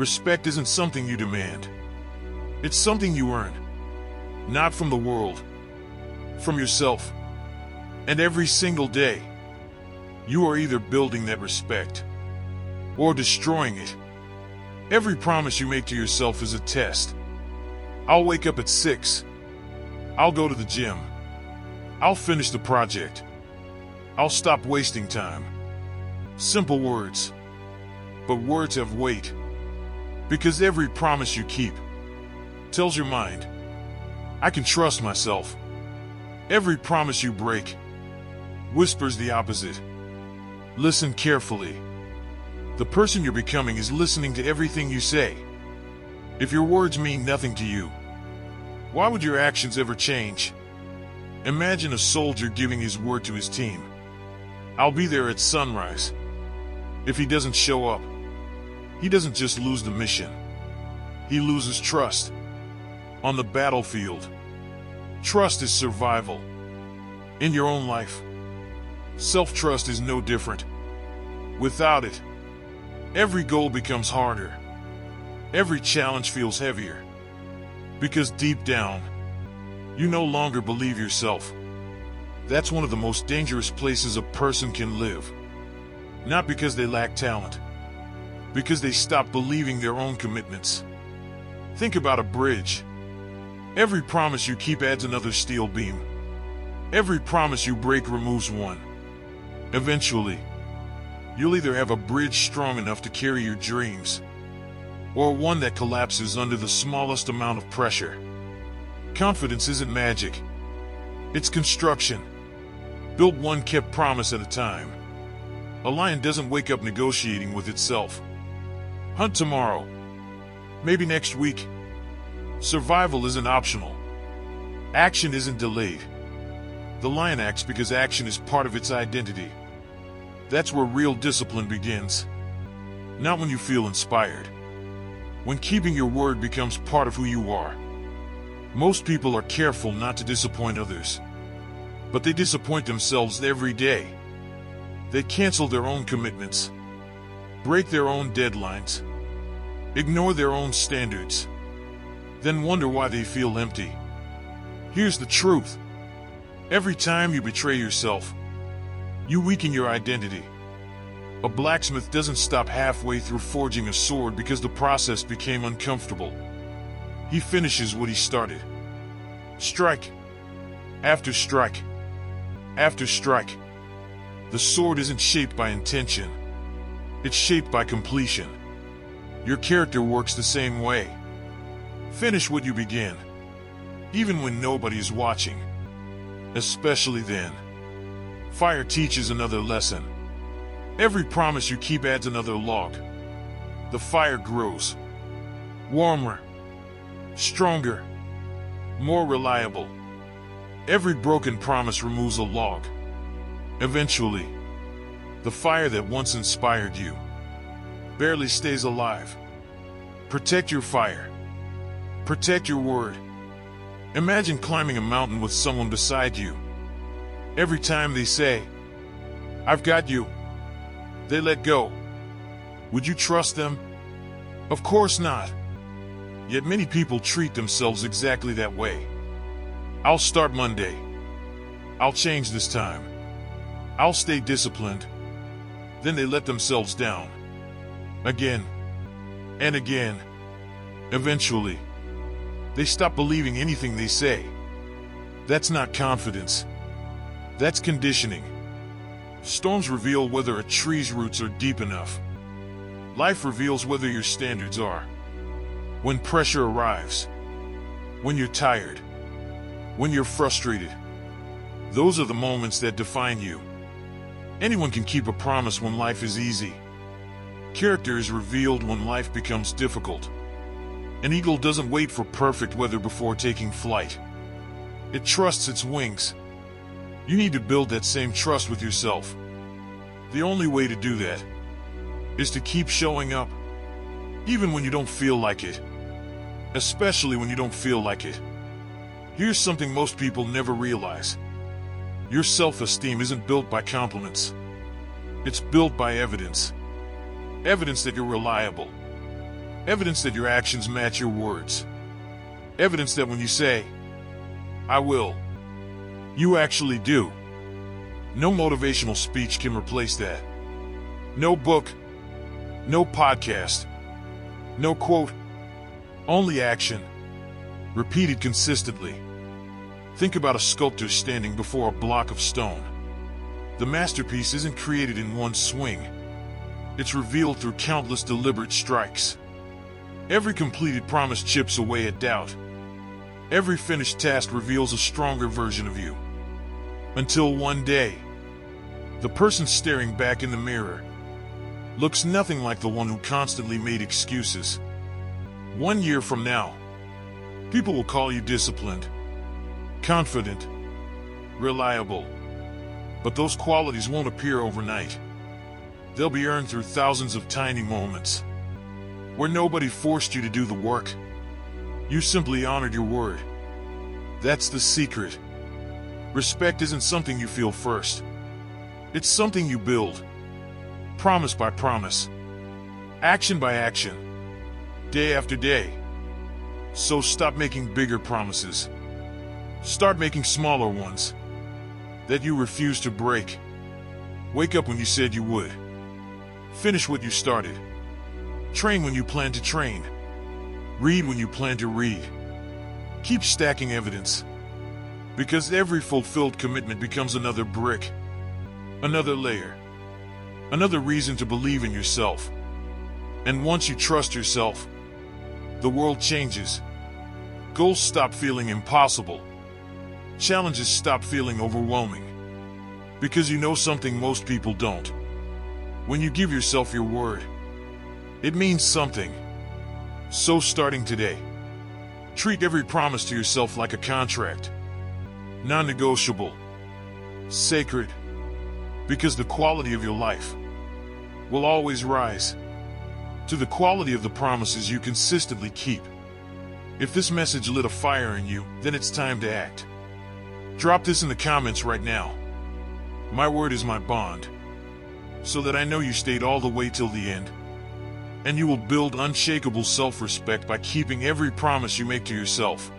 Respect isn't something you demand. It's something you earn. Not from the world, from yourself. And every single day, you are either building that respect or destroying it. Every promise you make to yourself is a test. I'll wake up at 6. I'll go to the gym. I'll finish the project. I'll stop wasting time. Simple words. But words have weight. Because every promise you keep tells your mind, I can trust myself. Every promise you break whispers the opposite. Listen carefully. The person you're becoming is listening to everything you say. If your words mean nothing to you, why would your actions ever change? Imagine a soldier giving his word to his team. I'll be there at sunrise. If he doesn't show up, he doesn't just lose the mission. He loses trust. On the battlefield, trust is survival. In your own life, self-trust is no different. Without it, every goal becomes harder. Every challenge feels heavier. Because deep down, you no longer believe yourself. That's one of the most dangerous places a person can live. Not because they lack talent, because they stop believing their own commitments. Think about a bridge. Every promise you keep adds another steel beam. Every promise you break removes one. Eventually, you'll either have a bridge strong enough to carry your dreams, or one that collapses under the smallest amount of pressure. Confidence isn't magic. It's construction. Built one kept promise at a time. A lion doesn't wake up negotiating with itself. Hunt tomorrow. Maybe next week. Survival isn't optional. Action isn't delayed. The lion acts because action is part of its identity. That's where real discipline begins. Not when you feel inspired. When keeping your word becomes part of who you are. Most people are careful not to disappoint others, but they disappoint themselves every day. They cancel their own commitments, break their own deadlines, ignore their own standards, then wonder why they feel empty. Here's the truth. Every time you betray yourself, you weaken your identity. A blacksmith doesn't stop halfway through forging a sword because the process became uncomfortable. He finishes what he started. Strike after strike after strike. The sword isn't shaped by intention. It's shaped by completion. Your character works the same way. Finish what you began, even when nobody is watching. Especially then. Fire teaches another lesson. Every promise you keep adds another log. The fire grows. Warmer. Stronger. More reliable. Every broken promise removes a log. Eventually, the fire that once inspired you barely stays alive. Protect your fire. Protect your word. Imagine climbing a mountain with someone beside you. Every time they say, I've got you, they let go. Would you trust them? Of course not. Yet many people treat themselves exactly that way. I'll start Monday. I'll change this time. I'll stay disciplined. Then they let themselves down. Again and again. Eventually, they stop believing anything they say. That's not confidence. That's conditioning. Storms reveal whether a tree's roots are deep enough. Life reveals whether your standards are. When pressure arrives, when you're tired, when you're frustrated, those are the moments that define you. Anyone can keep a promise when life is easy. Character is revealed when life becomes difficult. An eagle doesn't wait for perfect weather before taking flight. It trusts its wings. You need to build that same trust with yourself. The only way to do that is to keep showing up, even when you don't feel like it. Especially when you don't feel like it. Here's something most people never realize. Your self-esteem isn't built by compliments. It's built by evidence. Evidence that you're reliable. Evidence that your actions match your words. Evidence that when you say, I will, you actually do. No motivational speech can replace that. No book, no podcast, no quote, only action, repeated consistently. Think about a sculptor standing before a block of stone. The masterpiece isn't created in one swing. It's revealed through countless deliberate strikes. Every completed promise chips away at doubt. Every finished task reveals a stronger version of you. Until one day, the person staring back in the mirror looks nothing like the one who constantly made excuses. 1 year from now, people will call you disciplined, confident, reliable. But those qualities won't appear overnight. They'll be earned through thousands of tiny moments, where nobody forced you to do the work. You simply honored your word. That's the secret. Respect isn't something you feel first. It's something you build. Promise by promise. Action by action. Day after day. So stop making bigger promises. Start making smaller ones that you refuse to break. Wake up when you said you would. Finish what you started. Train when you plan to train. Read when you plan to read. Keep stacking evidence. Because every fulfilled commitment becomes another brick, another layer, another reason to believe in yourself. And once you trust yourself, the world changes. Goals stop feeling impossible. Challenges stop feeling overwhelming. Because you know something most people don't. When you give yourself your word, it means something. So starting today, treat every promise to yourself like a contract. Non-negotiable. Sacred. Because the quality of your life will always rise to the quality of the promises you consistently keep. If this message lit a fire in you, then it's time to act. Drop this in the comments right now. My word is my bond, so that I know you stayed all the way till the end. And you will build unshakable self-respect by keeping every promise you make to yourself.